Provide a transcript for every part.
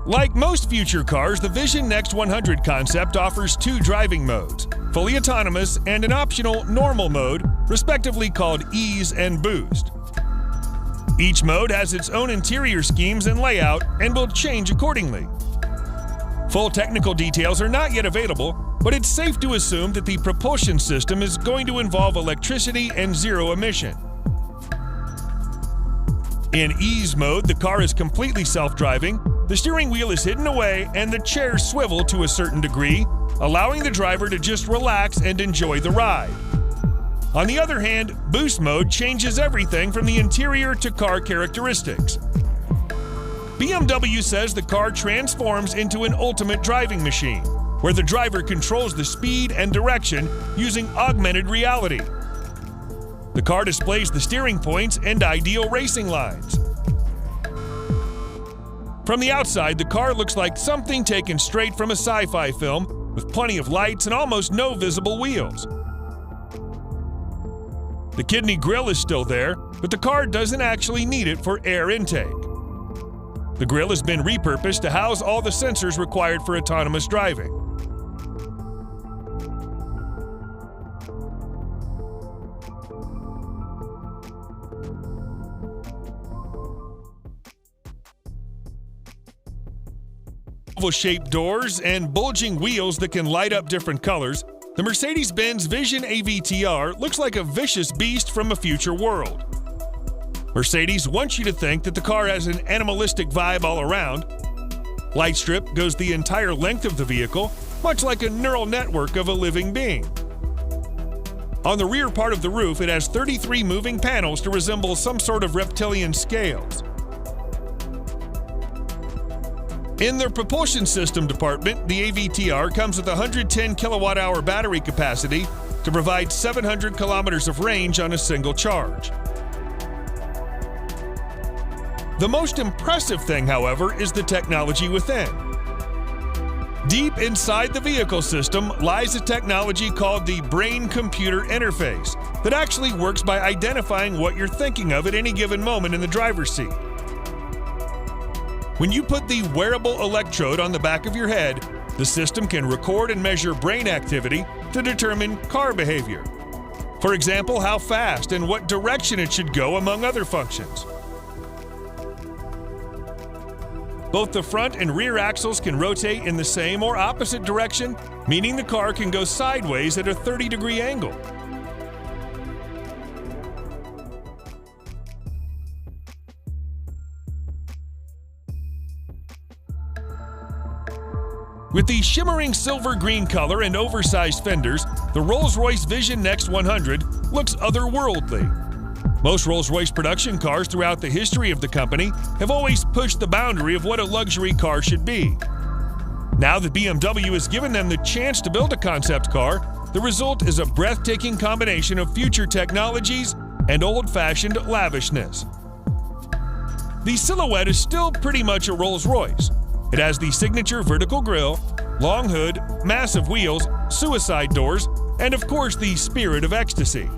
Like most future cars, the Vision Next 100 concept offers two driving modes, fully autonomous and an optional normal mode, respectively called Ease and Boost. Each mode has its own interior schemes and layout and will change accordingly. Full technical details are not yet available, but it's safe to assume that the propulsion system is going to involve electricity and zero emission. In Ease mode, the car is completely self-driving, the steering wheel is hidden away, and the chairs swivel to a certain degree, allowing the driver to just relax and enjoy the ride. On the other hand, Boost mode changes everything from the interior to car characteristics. BMW says the car transforms into an ultimate driving machine, where the driver controls the speed and direction using augmented reality. The car displays the steering points and ideal racing lines. From the outside, the car looks like something taken straight from a sci-fi film, with plenty of lights and almost no visible wheels. The kidney grille is still there, but the car doesn't actually need it for air intake. The grille has been repurposed to house all the sensors required for autonomous driving. Oval-shaped doors and bulging wheels that can light up different colors, the Mercedes-Benz Vision AVTR looks like a vicious beast from a future world. Mercedes wants you to think that the car has an animalistic vibe all around. Light strip goes the entire length of the vehicle, much like a neural network of a living being. On the rear part of the roof, it has 33 moving panels to resemble some sort of reptilian scales. In the propulsion system department, the AVTR comes with a 110 kilowatt-hour battery capacity to provide 700 kilometers of range on a single charge. The most impressive thing, however, is the technology within. Deep inside the vehicle system lies a technology called the brain-computer interface that actually works by identifying what you're thinking of at any given moment in the driver's seat. When you put the wearable electrode on the back of your head, the system can record and measure brain activity to determine car behavior. For example, how fast and what direction it should go, among other functions. Both the front and rear axles can rotate in the same or opposite direction, meaning the car can go sideways at a 30-degree angle. With the shimmering silver-green color and oversized fenders, the Rolls-Royce Vision Next 100 looks otherworldly. Most Rolls-Royce production cars throughout the history of the company have always pushed the boundary of what a luxury car should be. Now that BMW has given them the chance to build a concept car, the result is a breathtaking combination of future technologies and old-fashioned lavishness. The silhouette is still pretty much a Rolls-Royce. It has the signature vertical grille, long hood, massive wheels, suicide doors, and of course the spirit of ecstasy.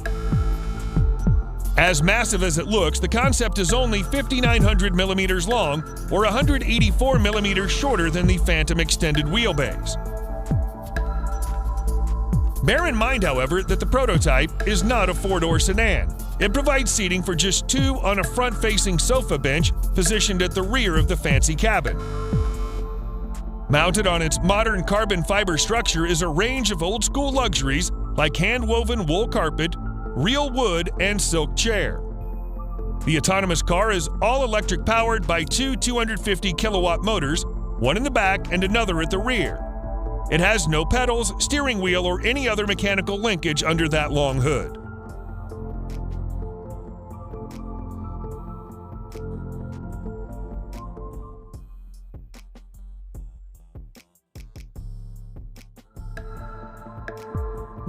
As massive as it looks, the concept is only 5,900 millimeters long, or 184 millimeters shorter than the Phantom extended wheelbase. Bear in mind, however, that the prototype is not a four-door sedan. It provides seating for just two on a front-facing sofa bench positioned at the rear of the fancy cabin. Mounted on its modern carbon fiber structure is a range of old-school luxuries like hand-woven wool carpet, real wood, and silk chair. The autonomous car is all-electric powered by two 250-kilowatt motors, one in the back and another at the rear. It has no pedals, steering wheel, or any other mechanical linkage under that long hood.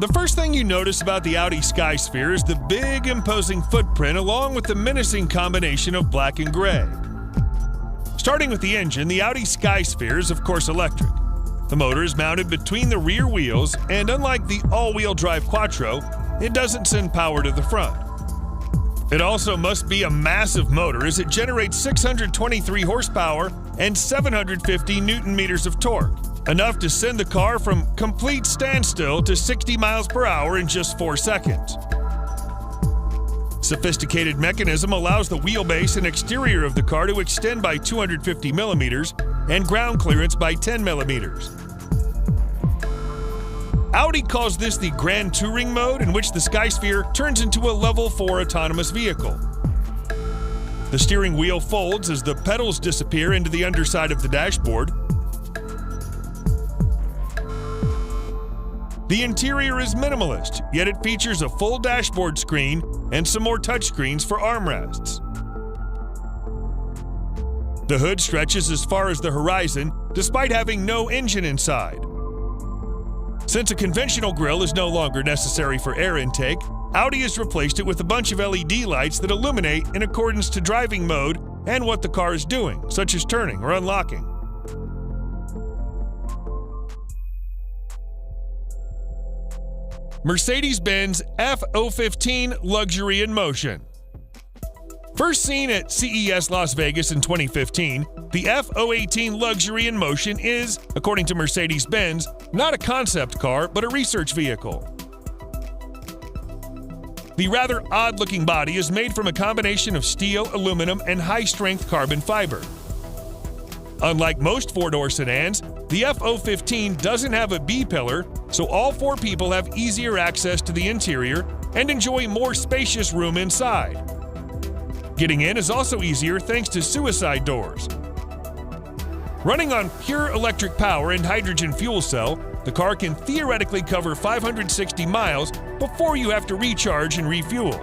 The first thing you notice about the Audi Skysphere is the big, imposing footprint along with the menacing combination of black and gray. Starting with the engine, the Audi Skysphere is of course electric. The motor is mounted between the rear wheels, and unlike the all-wheel drive Quattro, it doesn't send power to the front. It also must be a massive motor as it generates 623 horsepower and 750 newton-meters of torque, enough to send the car from complete standstill to 60 miles per hour in just 4 seconds. Sophisticated mechanism allows the wheelbase and exterior of the car to extend by 250 millimeters and ground clearance by 10 millimeters. Audi calls this the Grand Touring mode, in which the Skysphere turns into a Level 4 autonomous vehicle. The steering wheel folds as the pedals disappear into the underside of the dashboard. The interior is minimalist, yet it features a full dashboard screen and some more touchscreens for armrests. The hood stretches as far as the horizon, despite having no engine inside. Since a conventional grille is no longer necessary for air intake, Audi has replaced it with a bunch of LED lights that illuminate in accordance to driving mode and what the car is doing, such as turning or unlocking. Mercedes-Benz F015 Luxury in Motion. First seen at CES Las Vegas in 2015, the F018 Luxury in Motion is, according to Mercedes-Benz, not a concept car but a research vehicle. The rather odd-looking body is made from a combination of steel, aluminum, and high-strength carbon fiber. Unlike most four-door sedans, the F015 doesn't have a B-pillar, so all 4 people have easier access to the interior and enjoy more spacious room inside. Getting in is also easier thanks to suicide doors. Running on pure electric power and hydrogen fuel cell, the car can theoretically cover 560 miles before you have to recharge and refuel,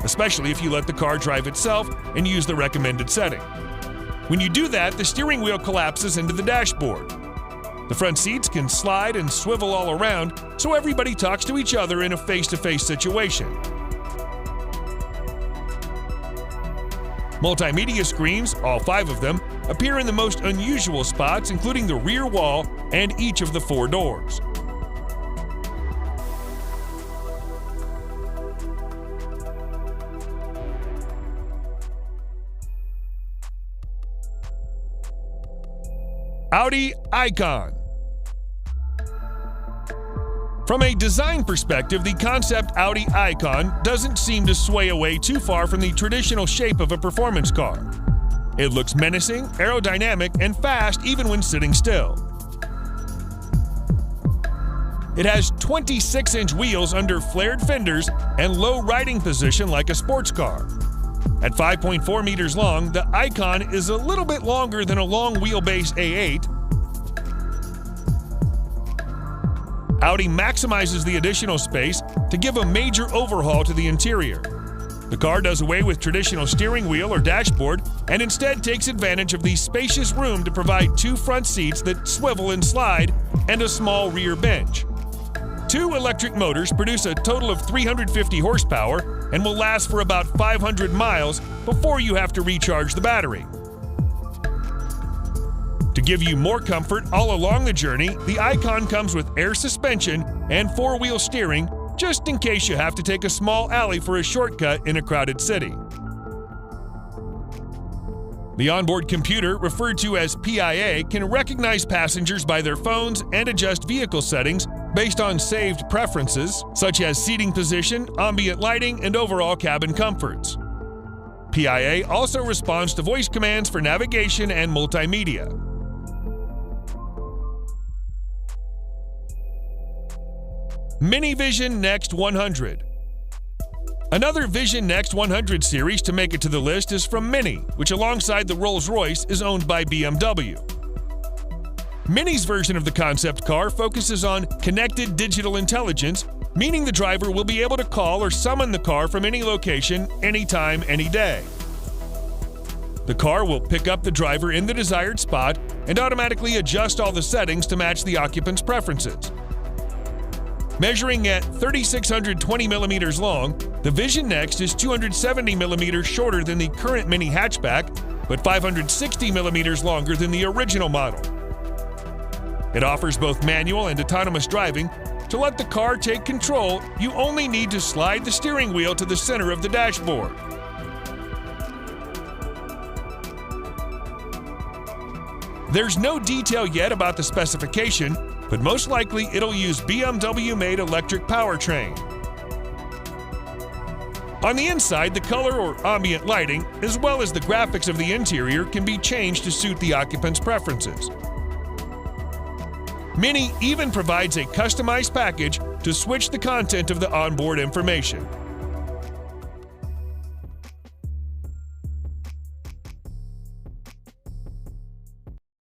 especially if you let the car drive itself and use the recommended setting. When you do that, the steering wheel collapses into the dashboard. The front seats can slide and swivel all around, so everybody talks to each other in a face-to-face situation. Multimedia screens, all 5 of them, appear in the most unusual spots, including the rear wall and each of the 4 doors. Audi Icon. From a design perspective, the concept Audi Icon doesn't seem to sway away too far from the traditional shape of a performance car. It looks menacing, aerodynamic, and fast even when sitting still. It has 26-inch wheels under flared fenders and low riding position like a sports car. At 5.4 meters long, the Icon is a little bit longer than a long wheelbase A8. Audi maximizes the additional space to give a major overhaul to the interior. The car does away with traditional steering wheel or dashboard and instead takes advantage of the spacious room to provide 2 front seats that swivel and slide and a small rear bench. 2 electric motors produce a total of 350 horsepower and will last for about 500 miles before you have to recharge the battery. To give you more comfort all along the journey, the Icon comes with air suspension and 4-wheel steering, just in case you have to take a small alley for a shortcut in a crowded city. The onboard computer, referred to as PIA, can recognize passengers by their phones and adjust vehicle settings based on saved preferences, such as seating position, ambient lighting, and overall cabin comforts. PIA also responds to voice commands for navigation and multimedia. Mini Vision Next 100. Another Vision Next 100 series to make it to the list is from Mini, which alongside the Rolls-Royce is owned by BMW. Mini's version of the concept car focuses on connected digital intelligence, meaning the driver will be able to call or summon the car from any location, anytime, any day. The car will pick up the driver in the desired spot and automatically adjust all the settings to match the occupant's preferences. Measuring at 3,620 millimeters long, the Vision Next is 270 millimeters shorter than the current Mini hatchback, but 560 millimeters longer than the original model. It offers both manual and autonomous driving. To let the car take control, you only need to slide the steering wheel to the center of the dashboard. There's no detail yet about the specification, but most likely it'll use BMW-made electric powertrain. On the inside, the color or ambient lighting, as well as the graphics of the interior, can be changed to suit the occupant's preferences. Mini even provides a customized package to switch the content of the onboard information.